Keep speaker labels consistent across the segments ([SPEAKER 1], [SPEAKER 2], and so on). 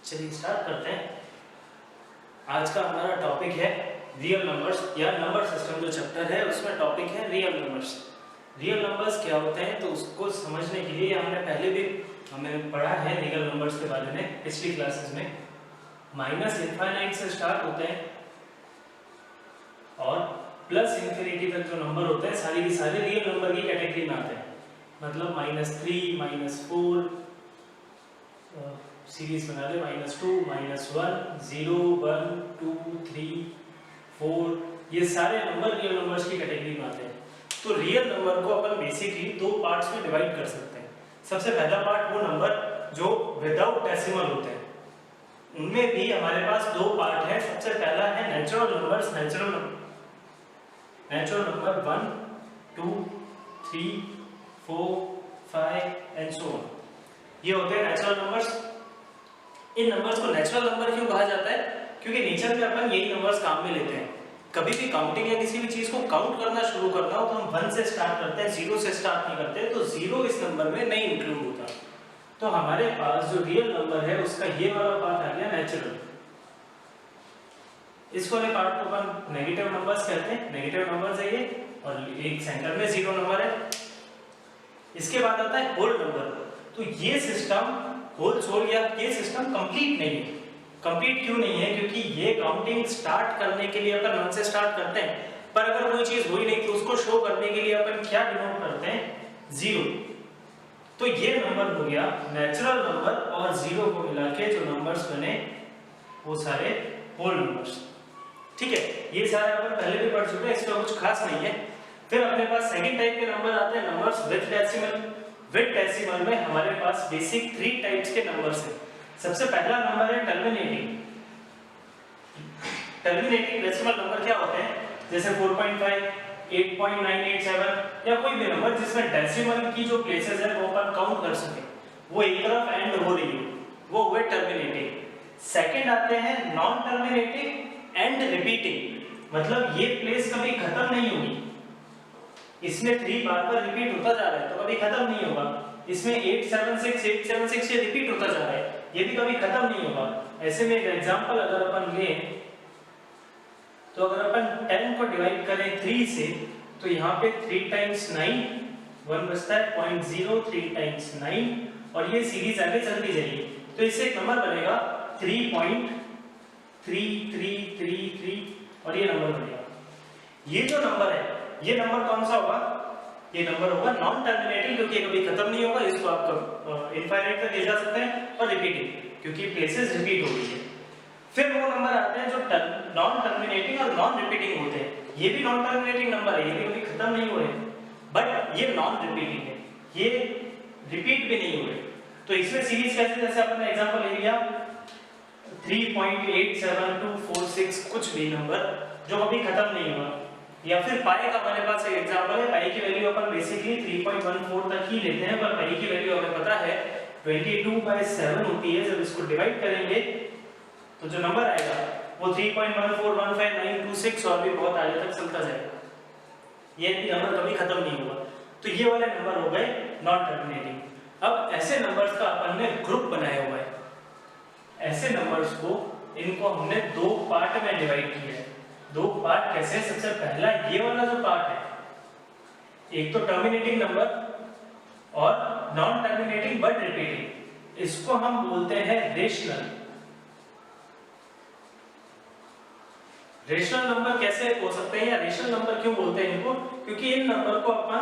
[SPEAKER 1] चलिए स्टार्ट करते हैं। आज का हमारा टॉपिक है रियल नंबर्स या नंबर सिस्टम। जो चैप्टर है उसमें टॉपिक है रियल नंबर्स। रियल नंबर्स क्या होते हैं, तो उसको समझने के लिए हमने पहले भी हमें पढ़ा है रियल नंबर्स के बारे में पिछली क्लासेस में। माइनस इनफाइनाइट से स्टार्ट होते हैं और प्लस इन्फिनिटी तक जो नंबर होते हैं सारी की सारे रियल नंबर की कैटेगरी में आते हैं। मतलब -3, -4 सीरीज बना ले, -2, -1, 0, 1, 2, 3, 4, ये सारे नंबर रियल नंबर्स की कैटेगरी में आते हैं। तो रियल नंबर को अपन बेसिकली दो पार्ट्स में डिवाइड कर सकते हैं। सबसे पहला पार्ट वो नंबर जो विदाउट डेसिमल होते हैं, उनमें भी हमारे पास दो पार्ट है। सबसे पहला है natural numbers. Natural number 1, 2, 3, 4, 5 and so on, ये होते हैं नेचुरल नंबर्स। इन नंबर्स को नेचुरल नंबर क्यों कहा जाता है? क्योंकि नेचर में अपन यही नंबर्स काम में लेते हैं। कभी भी काउंटिंग या किसी भी चीज को काउंट करना शुरू करना हो तो हम 1 से स्टार्ट करते हैं, 0 से स्टार्ट नहीं करते। तो 0 इस नंबर में नहीं इंक्लूड होता। तो हमारे पास जो रियल नंबर है उसका ये वाला पार्ट आ गया नेचुरल। इस वाले पार्ट को अपन नेगेटिव नंबर्स कहते हैं। नेगेटिव नंबर्स है ये, और एक सेंटर में 0 नंबर है। इसके बाद आता है होल नंबर। तो ये सिस्टम होल सोल या ये सिस्टम कंप्लीट नहीं है। कंप्लीट क्यों नहीं है? क्योंकि ये काउंटिंग स्टार्ट करने के लिए अपन 1 से स्टार्ट करते हैं, पर अगर कोई चीज हुई नहीं तो उसको शो करने के लिए अपन क्या डिनोट करते हैं? 0। तो ये नंबर हो गया नेचुरल नंबर, और 0 को मिला के जो नंबर्स बने वो सारे होल नंबर्स। ठीक है, ये सारे अपन पहले भी पढ़ चुके हैं, इसमें कुछ खास नहीं है। फिर अपने पास सेकंड टाइप के नंबर आते हैं, numbers with decimal. With decimal में हमारे पास बेसिक 3 टाइप्स के नंबर्स हैं। सबसे पहला नंबर है टर्मिनेटिंग। टर्मिनेटिंग डेसिमल नंबर क्या होते हैं? जैसे 4.5, 8.987 या कोई भी नंबर जिसमें डेसिमल की जो प्लेसेस है वो अपन काउंट कर सके, वो एक तरफ एंड हो रही हो, वो हुए टर्मिनेटिंग। सेकंड आते हैं नॉन टर्मिनेटिंग एंड रिपीटिंग। मतलब ये प्लेस कभी खत्म नहीं होगी, इसमें 3 बार रिपीट होता जा रहा है तो कभी खत्म नहीं होगा। इसमें 876 ये रिपीट होता जा रहा है, ये भी कभी खत्म नहीं होगा। ऐसे में एक एग्जांपल अगर अपन लें तो अगर अपन 10 को डिवाइड करें 3 से, तो यहाँ पे 3 टाइम्स 9, 1 बचता है 0.0, 3 टाइम्स 9, और ये सीरीज आगे चलती जाएगी। तो इससे एक नंबर बनेगा 3.3333, और ये नंबर बनेगा। ये जो नंबर है, ये नंबर कौन सा होगा? ये नंबर होगा नॉन टर्मिनेटिंग, क्योंकि ये कभी खत्म नहीं होगा। इसको आप इनफाइनाइट तक ले जा सकते हैं। और रिपीटिंग, क्योंकि प्लेसेस रिपीट हो रही है। फिर वो नंबर आते हैं जो नॉन टर्मिनेटिंग और नॉन रिपीटिंग होते हैं। ये भी नॉन टर्मिनेटिंग नंबर है, ये भी कभी खत्म नहीं हो रहे, बट ये नॉन रिपीटिंग है, ये रिपीट भी नहीं हो रहे। तो इसमें सीरीज कैसे? जैसे अपन ने एग्जांपल ले लिया 3.87246, कुछ भी नंबर जो कभी खत्म नहीं हुआ। या फिर पाई का हमारे पास एक एग्जांपल है। पाई की वैल्यू अपन बेसिकली 3.14 तक ही लेते हैं, पर पाई की वैल्यू हमें पता है 22/7 होती है। जब इसको डिवाइड करेंगे तो जो नंबर आएगा वो 3.1415926 और भी बहुत आगे तक चलता जाएगा। ये नंबर कभी खत्म नहीं होगा। तो ये वाले नंबर हो गए नॉन टर्मिनेटिंग। अब ऐसे नंबर्स का अपन ने ग्रुप बनाया हुआ है। ऐसे नंबर्स को, इनको हमने 2 पार्ट में डिवाइड किया है। 2 पार्ट कैसे? सबसे पहला ये वाला जो पार्ट है, एक तो टर्मिनेटिंग नंबर और नॉन टर्मिनेटिंग बट रिपीटिंग, इसको हम बोलते हैं रेशनल। रेशनल नंबर कैसे हो सकते हैं, या रेशनल नंबर क्यों बोलते हैं इनको? क्योंकि इन नंबर को अपन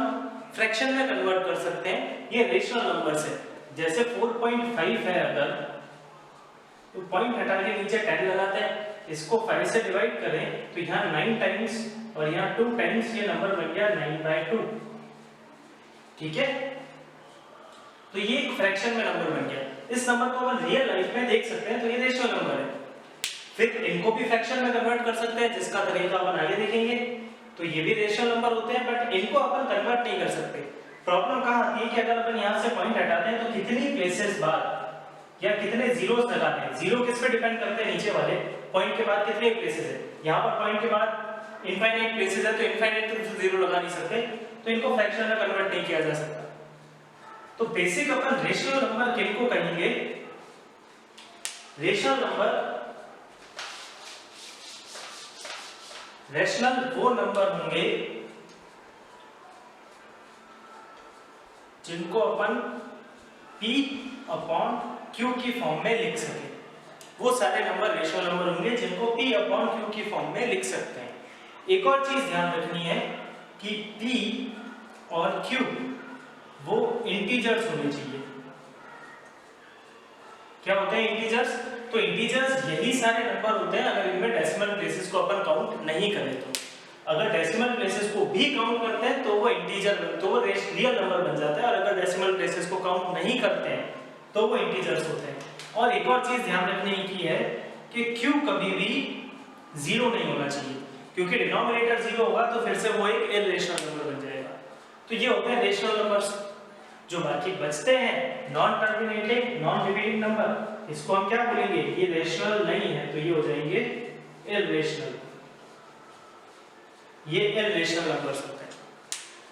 [SPEAKER 1] फ्रैक्शन में कन्वर्ट कर सकते हैं। ये रेशनल नंबर्स है। जैसे 4.5 है, अगर तो पॉइंट हटा के नीचे 10 लगाते हैं, इसको 5 से डिवाइड करें तो यहाँ 9 टाइम्स और यहाँ 2 टाइम्स, ये नंबर बन गया 9/2। ठीक है, तो ये एक फ्रैक्शन में नंबर बन गया। इस नंबर को अपन रियल लाइफ में देख सकते हैं, तो ये रेशनल नंबर है। फिर इनको भी फ्रैक्शन में कन्वर्ट कर सकते हैं, जिसका तरीका अपन आगे देखेंगे। तो ये भी रेशनल नंबर होते हैं, बट इनको अपन कन्वर्ट नहीं कर सकते। प्रॉब्लम कहाँ आती है कि अगर अपन यहाँ से पॉइंट हटाते हैं तो कितनी प्लेसेस बाद या कितने जीरोस लगाते हैं। जीरो किस पे डिपेंड करते हैं? नीचे वाले पॉइंट के बाद कितने प्लेसेस है। यहाँ पर पॉइंट के बाद इनफाइनाइट प्लेसेस है, तो इनफाइनाइट तो जीरो लगा नहीं सकते, तो इनको फ्रैक्शन में कन्वर्ट नहीं किया जा सकता। तो बेसिक अपन रेशनल नंबर किनको कहेंगे? रेशनल वो नंबर होंगे जिनको अपन P अपॉन Q की फॉर्म में लिख सके। वो सारे नंबर रेशनल नंबर होंगे जिनको P अपॉन Q की फॉर्म में लिख सकते हैं। एक और चीज ध्यान रखनी है कि P और Q वो इंटीजर्स होने चाहिए। क्या होते हैं इंटीजर्स? तो इंटीजर्स यही सारे नंबर होते हैं अगर इनमें डेसिमल प्लेसेस को अपन काउंट नहीं करें तो। अगर डेसिमल प्लेसेस को भी काउंट करते हैं तो वो इंटीजर तो वो रियल नंबर बन जाता है, और अगर डेसिमल प्लेसेस को काउंट नहीं करते हैं तो वो इंटीजर्स होते हैं। और एक और चीज ध्यान रखने की है कि Q कभी भी जीरो नहीं होना चाहिए, क्योंकि डिनोमिनेटर जीरो होगा तो फिर से वो एक इररेशनल नंबर बन जाएगा। तो ये होते हैं रेशनल नंबर्स। जो बाकी बचते हैं non terminating non repeating number, इसको हम क्या बोलेंगे? ये रेशनल नहीं है तो ये हो जाएंगे इररेशनल। ये इररेशनल नंबर्स होते हैं।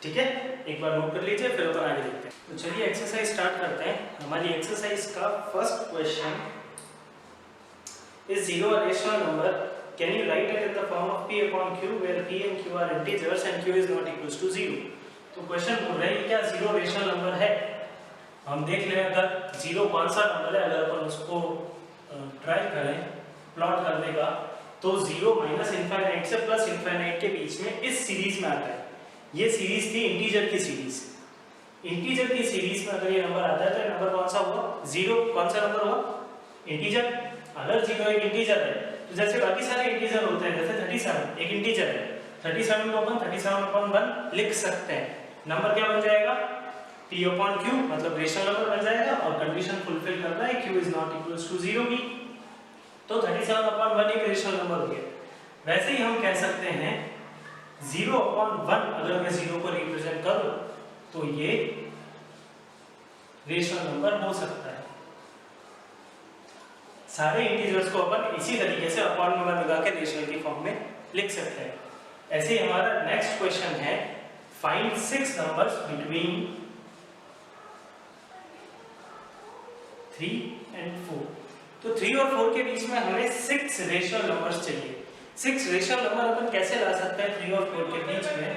[SPEAKER 1] ठीक है, एक बार नोट कर लीजिए, फिर अपन आगे देखते हैं। तो चलिए एक्सरसाइज स्टार्ट करते हैं। हमारी एक्सरसाइज का first question, is zero a rational number? Can you right it in the form of P upon Q where P and Q are integers and Q is not equals to 0? तो question बोल रहे हैं क्या zero rational number है? हम देख लें अगर जीरो कौन सा नंबर है, अगर अपन उसको ट्राई करें प्लॉट करने का, तो जीरो माइनस इनफाइनाइट से प्लस इनफाइनाइट के बीच में इस सीरीज में आता है। ये सीरीज थी इंटीजर की सीरीज। इंटीजर की सीरीज में अगर ये नंबर आता है तो ये नंबर कौन सा हुआ? जीरो। कौन सा नंबर हुआ? इंटीजर। अगर जीरो एक इंटीजर है तो जैसे बाकी सारे इंटीजर होते हैं, जैसे 37 एक इंटीजर है, 37 को अपन 37/1 लिख सकते हैं। नंबर क्या बन जाएगा? P upon Q, मतलब रेशनल नंबर बन जाएगा, और कंडीशन फुलफिल कर रहा है Q is not equals to 0 की, तो 37/1 एक रेशनल नंबर हो गया। वैसे ही हम कह सकते हैं 0/1 अगर मैं 0 को रिप्रेजेंट करूं तो ये रेशनल नंबर हो सकता है। सारे इंटीजर्स को अपन इसी तरीके से अपॉन नंबर लगा के रेशनल की फॉर्म में लिख सकते हैं। ऐसे ही हमारा नेक्स्ट क्वेश्चन है, फाइंड 6 नंबर्स बिटवीन 3 and 4। तो 3 और 4 के बीच में हमें 6 रेशनल नंबर्स चाहिए। 6 रेशनल नंबर अपन कैसे ला सकते हैं 3 और 4 के बीच में?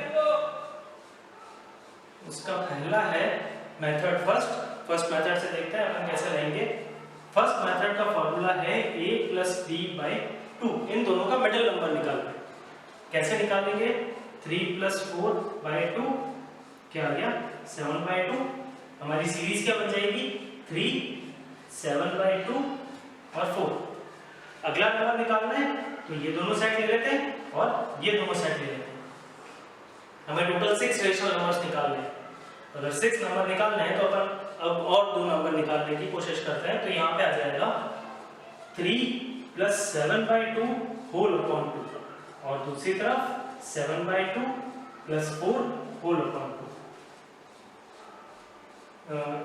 [SPEAKER 1] उसका पहला है मेथड फर्स्ट मेथड से देखते हैं अपन कैसे लाएंगे। फर्स्ट मेथड का फॉर्मूला है a + b/2। इन दोनों का मिडिल नंबर निकालना है। कैसे निकालेंगे? 3 + 4/2 क्या आ गया? 7/2। हमारी सीरीज क्या बन जाएगी? 3, 7/2 और 4। अगला नंबर निकालना है तो ये दोनों सेट ले लेते हैं और ये दोनों सेट ले लेते हैं। हमें टोटल 6 रेशनल नंबर्स निकालने हैं। अगर 6 नंबर निकालने हैं तो अपन अब और 2 नंबर निकालने की कोशिश करते हैं। तो यहाँ पे आ जाएगा 3 + 7/2 होल अपॉन 2, और दूसरी तरफ 7/2 + 4 होल अपॉन 2।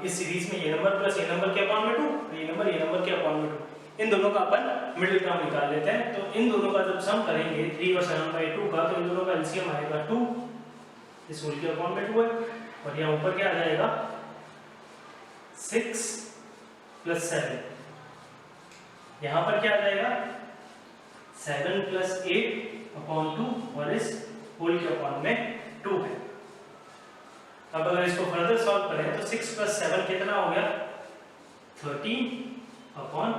[SPEAKER 1] इस सीरीज में ये नंबर प्लस ये नंबर के अपॉन में 2, ये नंबर के अपॉन में 2। इन दोनों का अपन मिडिल टर्म निकाल लेते हैं। तो इन दोनों का जब सम करेंगे 3 और 7/2 का, तो इन दोनों का एलसीएम आएगा 2, इस होल के अपॉन में 2 है, और यहाँ ऊपर क्या आ जाएगा? 6 + 7। यहाँ पर क्या आ जाएगा? 7 + 8/2, और इस होल के अपॉन में 2 है। अब अगर इसको फर्दर सॉल्व करें तो 6 + 7 कितना हो गया? 13/4,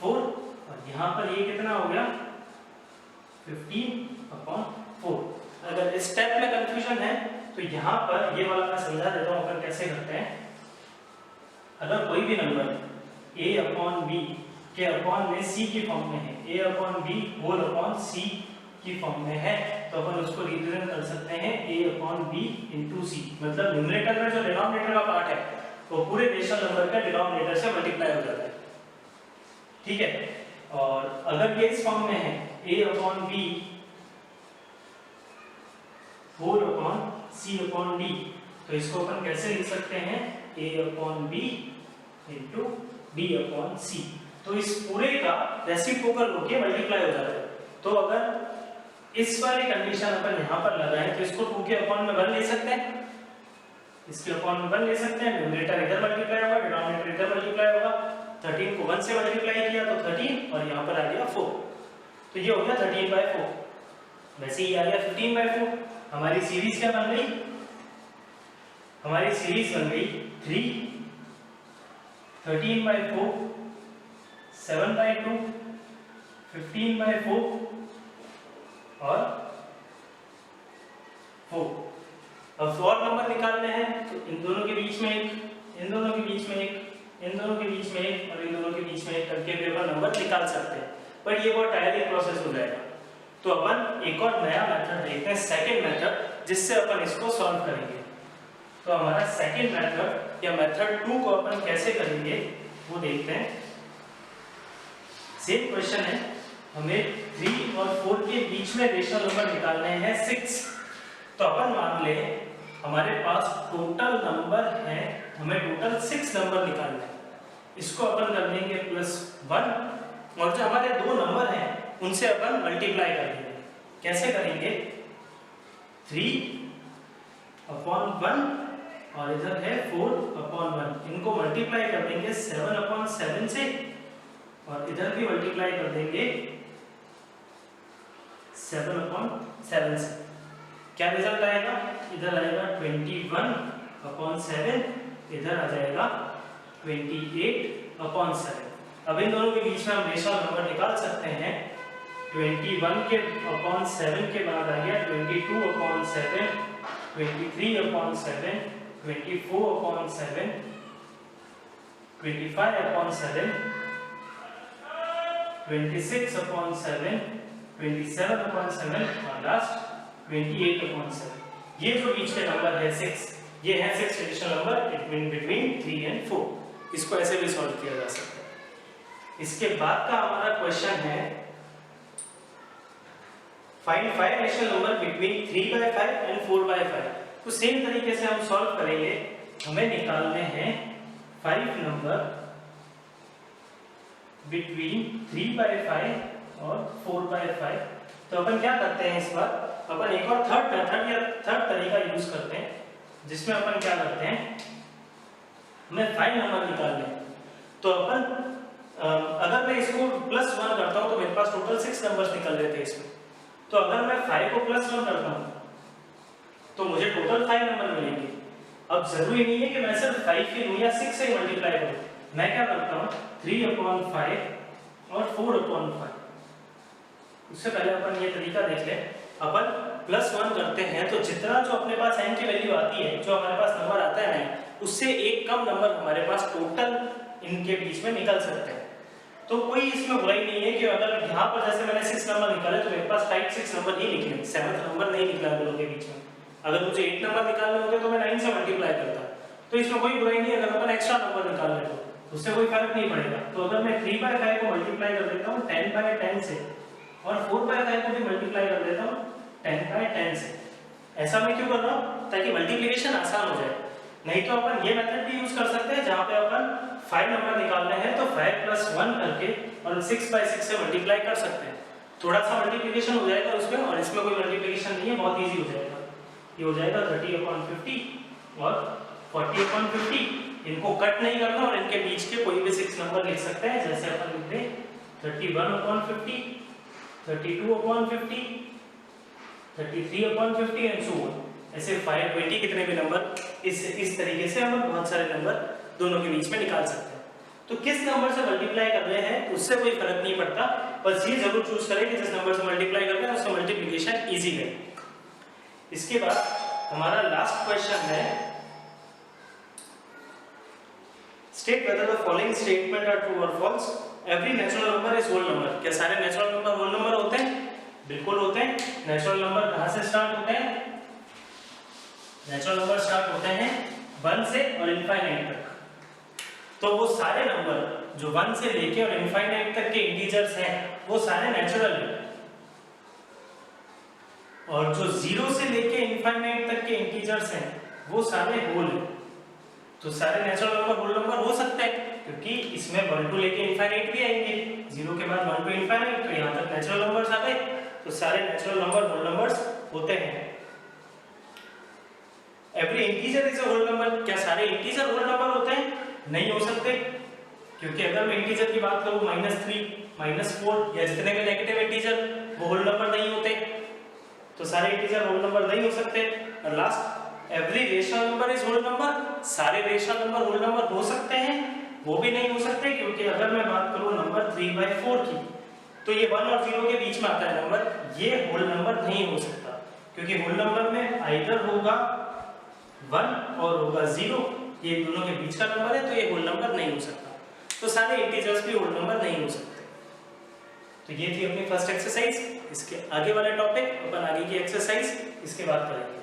[SPEAKER 1] और यहाँ पर ये कितना हो गया? 15/4। अगर इस स्टेप में कंफ्यूजन है तो यहाँ पर ये वाला मैं समझा देता हूँ अपन कैसे करते हैं। अगर कोई भी नंबर a/b के अपॉन में c की फॉर्म में है, a/b होल अपॉन c की फॉर्म में है, तो अपन उसको रिप्रेजेंट कर सकते हैं a/b × c। मतलब न्यूमरेटर में जो डिनोमिनेटर का पार्ट है वो पूरे रेशनल नंबर का डिनोमिनेटर से मल्टीप्लाई हो जाता है। ठीक है, और अगर ये इस फॉर्म में है a/b होल अपॉन c/d, तो इसको अपन कैसे लिख सकते हैं? a/b × b/c। तो इस पूरे का रेसिप्रोकल होके मल्टीप्लाई हो जाता है। तो अगर इस वाली कंडीशन अपन यहाँ पर लगाएं तो इसको 2 के अपॉन में 1 ले सकते हैं, इसके अपॉन में 1 ले सकते हैं। न्यूमरेटर इधर मल्टीप्लाई होगा, डिनोमिनेटर इधर मल्टीप्लाई होगा। 13 को 1 से मल्टीप्लाई किया तो 13 और यहाँ पर आ गया 4, तो ये हो गया 13/4। वैसे ही आ गया 15/4। हमारी सीरीज क्या बन गई? हमारी सीरीज बन गई 3, 13/4, 7/2, 15/4 और 4। अब 4 नंबर निकालने हैं तो इन दोनों के बीच में एक, इन दोनों के बीच में एक, इन दोनों के बीच में एक और इन दोनों के बीच में एक करके भी अपन नंबर निकाल सकते हैं, बट ये बहुत टायरिंग प्रोसेस हो जाएगा। तो अपन एक और नया मेथड देखते हैं, सेकंड मेथड, जिससे अपन इसको सॉल्व करेंगे। तो हमारा सेकंड मेथड या मेथड 2 को अपन कैसे करेंगे वो देखते हैं। सेम क्वेश्चन है, हमें 3 और 4 के बीच में रेशनल नंबर निकालने हैं 6। तो अपन मान ले हमारे पास टोटल नंबर है, हमें टोटल 6 नंबर निकालने हैं। इसको अपन कर देंगे +1 और जो हमारे दो नंबर हैं उनसे अपन मल्टीप्लाई कर देंगे। कैसे करेंगे? 3/1 और इधर है 4/1, इनको मल्टीप्लाई कर देंगे 7/7 से और इधर भी मल्टीप्लाई कर देंगे 7/7 से। क्या रिजल्ट आएगा? इधर आएगा 21/7, इधर आ जाएगा 28/7। अब इन दोनों के बीच में हम रेशनल नंबर निकाल सकते हैं। 21/7 के बाद आ गया 22/7, 23/7, 24/7, 25/7, 26/7, 27/7 और लास्ट 28/7। ये जो बीच के नंबर है 6, ये है 6 रेशनल नंबर बिटवीन 3 and 4। इसको ऐसे भी सॉल्व किया जा सकता है। इसके बाद का हमारा क्वेश्चन है find 5 rational number between 3/5 and 4/5। तो सेम तरीके से हम सॉल्व करेंगे। हमें निकालने हैं 5 नंबर बिटवीन 3/5 और 4/5। तो अपन क्या करते हैं इस बार, अपन एक और थर्ड मेथड या थर्ड तरीका यूज करते हैं, जिसमें अपन क्या करते हैं, हमें 5 नंबर निकालने हैं। तो अपन अगर मैं इसको +1 करता हूं तो मेरे पास टोटल 6 नंबर्स निकल रहे थे इसमें। तो अगर मैं 5 को +1 करता हूं तो मुझे टोटल 5 नंबर मिलेंगे। अब जरूरी नहीं है कि मैं सिर्फ 5 ही लूं या 6 से मल्टीप्लाई करूं। मैं क्या करता हूं 3/5 और 4/5। उससे पहले अपन ये तरीका देख लें। अपन +1 करते हैं तो जितना जो अपने पास n की वैल्यू आती है, जो हमारे पास नंबर आता है ना, उससे एक कम नंबर हमारे पास टोटल इनके बीच में निकल सकते हैं। तो कोई इसमें बुराई नहीं है कि अगर यहाँ पर जैसे मैंने 6 नंबर निकाले तो मेरे पास टाइप 6 नंबर ही निकले, 7th नंबर नहीं निकला दोनों के बीच में। अगर मुझे 8 नंबर निकालने होते तो मैं 9 से मल्टीप्लाई करता। तो इसमें कोई बुराई नहीं है अगर अपन एक्स्ट्रा नंबर निकाल ले तो उससे कोई फर्क नहीं पड़ेगा। तो अगर मैं 3/5 को मल्टीप्लाई कर देता हूँ 10/10 से और 4/5 को भी मल्टीप्लाई कर देता हूँ 10/10 से। ऐसा मैं क्यों कर रहा हूँ? ताकि मल्टीप्लिकेशन आसान हो जाए। नहीं तो अपन ये मेथड भी यूज कर सकते हैं जहाँ पे अपन 5 नंबर निकालने हैं तो 5 + 1 करके और 6/6 से मल्टीप्लाई कर सकते हैं। थोड़ा सा मल्टीप्लिकेशन हो जाएगा उसमें, और इसमें कोई मल्टीप्लिकेशन नहीं है, बहुत इजी हो जाएगा। ये हो जाएगा 30/50 और 40/50। इनको कट नहीं करना और इनके बीच के कोई भी 6 नंबर लिख सकते हैं। जैसे अपन लिखते हैं 31/50, 32/50, 33/50 एंड सो ऑन। ऐसे 520 कितने भी नंबर इस तरीके से हम बहुत सारे नंबर दोनों के बीच में निकाल सकते हैं। तो किस नंबर से मल्टीप्लाई कर रहे हैं उससे कोई फर्क नहीं पड़ता, बस ये जरूर चूज करें कि जिस नंबर से मल्टीप्लाई कर रहे हैं उसका मल्टीप्लिकेशन इजी है। इसके बाद हमारा लास्ट क्वेश्चन है state whether the following statement are true और false. Every natural number is whole number. क्या सारे नेचुरल नंबर होल नंबर होते हैं? बिल्कुल होते हैं। नेचुरल नंबर कहां से स्टार्ट होते हैं? नेचुरल नंबर स्टार्ट होते हैं 1 से और इनफाइनाइट तक। तो वो सारे नंबर जो 1 से लेके और इनफाइनाइट तक के इंटीजर्स हैं वो सारे नेचुरल हैं, और जो 0 से लेके इनफाइनाइट तक के इंटीजर्स हैं वो सारे होल हैं। तो सारे नेचुरल नंबर होल नंबर हो सकते हैं क्योंकि इसमें 1 to लेके इनफाइनाइट भी आएंगे। 0 के बाद 1 to इनफाइनाइट, तो यहाँ तक नेचुरल नंबर्स आ गए। तो सारे नेचुरल नंबर होल नंबर्स होते हैं। Every integer is a whole number. क्या सारे इंटीजर होल नंबर होते हैं? नहीं हो सकते, क्योंकि अगर मैं इंटीजर की बात करूं -3 -4 या जितने भी नेगेटिव इंटीजर वो होल नंबर नहीं होते, तो सारे इंटीजर होल नंबर नहीं हो सकते। और last every rational number is whole number, सारे रेशनल नंबर होल नंबर हो सकते हैं वो भी नहीं हो सकते, क्योंकि अगर मैं बात करूं नंबर 3/4 की तो ये 1 और 0 के बीच में आता है नंबर, ये होल नंबर नहीं हो सकता, क्योंकि होल नंबर में आइदर होगा 1 और होगा 0, ये दोनों के बीच का नंबर है, तो ये होल नंबर नहीं हो सकता। तो सारे इंटीजर्स भी होल नंबर नहीं हो सकते। तो ये थी अपनी फर्स्ट एक्सरसाइज। इसके आगे वाला टॉपिक अपन आगे की एक्सरसाइज इसके बाद करेंगे।